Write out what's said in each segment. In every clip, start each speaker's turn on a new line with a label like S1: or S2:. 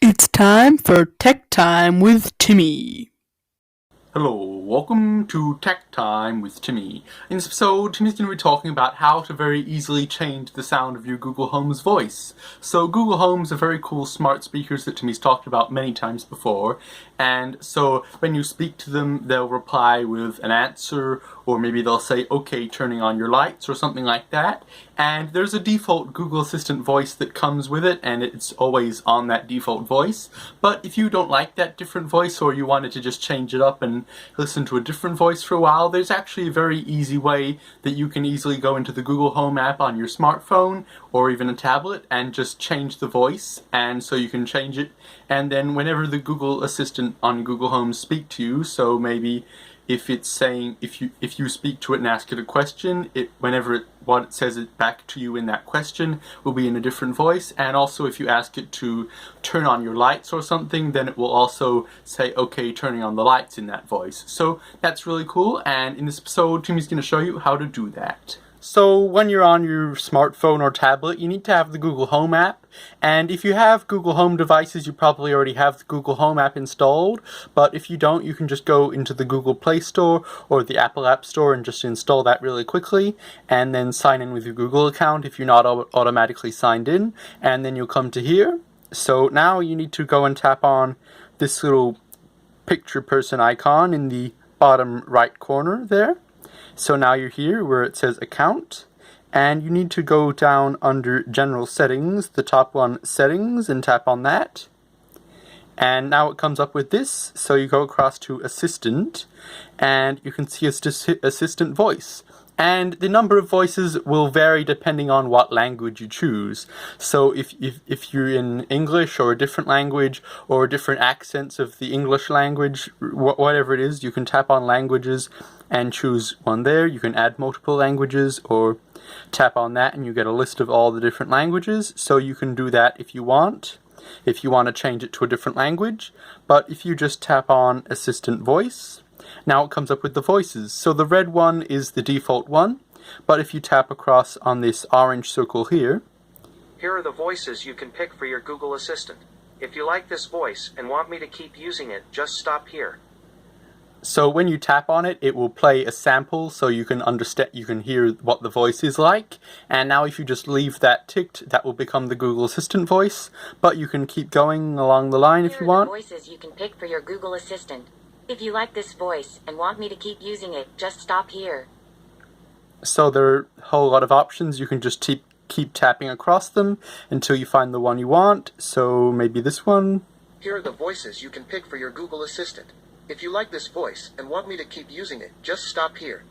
S1: It's time for Tech Time with Timmy.
S2: Hello, welcome to Tech Time with Timmy. In this episode, Timmy's going to be talking about how to very easily change the sound of your Google Home's voice. So Google Home's a very cool smart speakers that Timmy's talked about many times before, and so when you speak to them, they'll reply with an answer, or maybe they'll say, okay, turning on your lights, or something like that. And there's a default Google Assistant voice that comes with it, and it's always on that default voice. But if you don't like that different voice, or you wanted to just change it up and listen to a different voice for a while, there's actually a very easy way that you can easily go into the Google Home app on your smartphone, or even a tablet, and just change the voice. And so you can change it, and then whenever the Google Assistant on Google Home speak to you, so maybe if it's saying, if you speak to it and ask it a question, what it says it back to you in that question will be in a different voice. And also if you ask it to turn on your lights or something, then it will also say, okay, turning on the lights in that voice. So that's really cool, and in this episode, Timmy's going to show you how to do that. So when you're on your smartphone or tablet, you need to have the Google Home app. And if you have Google Home devices, you probably already have the Google Home app installed. But if you don't, you can just go into the Google Play Store or the Apple App Store and just install that really quickly. And then sign in with your Google account if you're not automatically signed in. And then you'll come to here. So now you need to go and tap on this little picture person icon in the bottom right corner there. So now you're here where it says account, and you need to go down under general settings, the top one, settings, and tap on that. And now it comes up with this, so you go across to assistant, and you can see assistant voice. And the number of voices will vary depending on what language you choose. So if you're in English or a different language or different accents of the English language, whatever it is, you can tap on languages and choose one there. You can add multiple languages or tap on that and you get a list of all the different languages. So you can do that if you want to change it to a different language. But if you just tap on assistant voice, now it comes up with the voices. So the red one is the default one, but if you tap across on this orange circle here
S3: are the voices you can pick for your Google Assistant. If you like this voice and want me to keep using it, just stop here.
S2: So when you tap on it, it will play a sample so you can hear what the voice is like. And now if you just leave that ticked, that will become the Google Assistant voice. But you can keep going along the line if you want.
S4: Here are the voices you can pick for your Google Assistant. If you like this voice and want me to keep using it, just stop here.
S2: So there are a whole lot of options. You can just keep tapping across them until you find the one you want. So maybe this one.
S3: Here are the voices you can pick for your Google Assistant. If you like this voice and want me to keep using it, just stop here.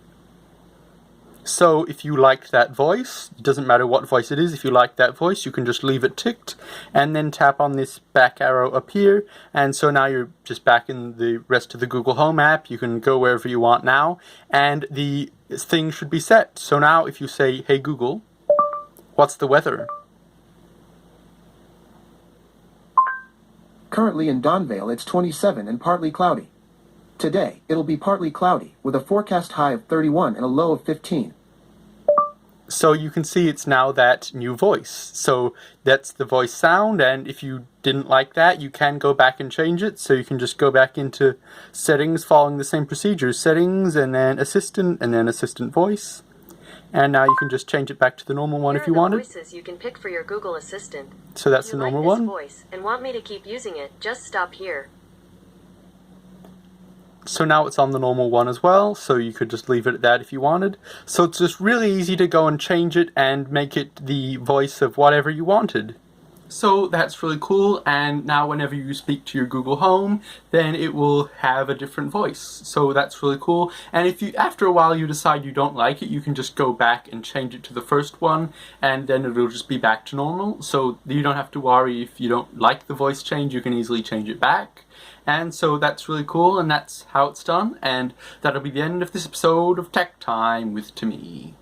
S2: So if you liked that voice, it doesn't matter what voice it is, if you like that voice, you can just leave it ticked and then tap on this back arrow up here. And so now you're just back in the rest of the Google Home app. You can go wherever you want now, and the thing should be set. So now if you say, hey Google, what's the weather?
S5: Currently in Donvale, it's 27 and partly cloudy. Today, it'll be partly cloudy, with a forecast high of 31 and a low of 15.
S2: So you can see it's now that new voice. So that's the voice sound, and if you didn't like that, you can go back and change it. So you can just go back into settings following the same procedure. Settings, and then assistant voice. And now you can just change it back to the normal one if you wanted.
S4: Here are the voices you can pick for your Google Assistant.
S2: So that's the normal one.
S4: If you like this voice and want me to keep using it, just stop here.
S2: So now it's on the normal one as well, so you could just leave it at that if you wanted. So it's just really easy to go and change it and make it the voice of whatever you wanted. So that's really cool, and now whenever you speak to your Google Home, then it will have a different voice. So that's really cool. And if you, after a while, you decide you don't like it, you can just go back and change it to the first one, and then it'll just be back to normal. So you don't have to worry if you don't like the voice change, you can easily change it back. And so that's really cool, and that's how it's done. And that'll be the end of this episode of Tech Time with Timmy.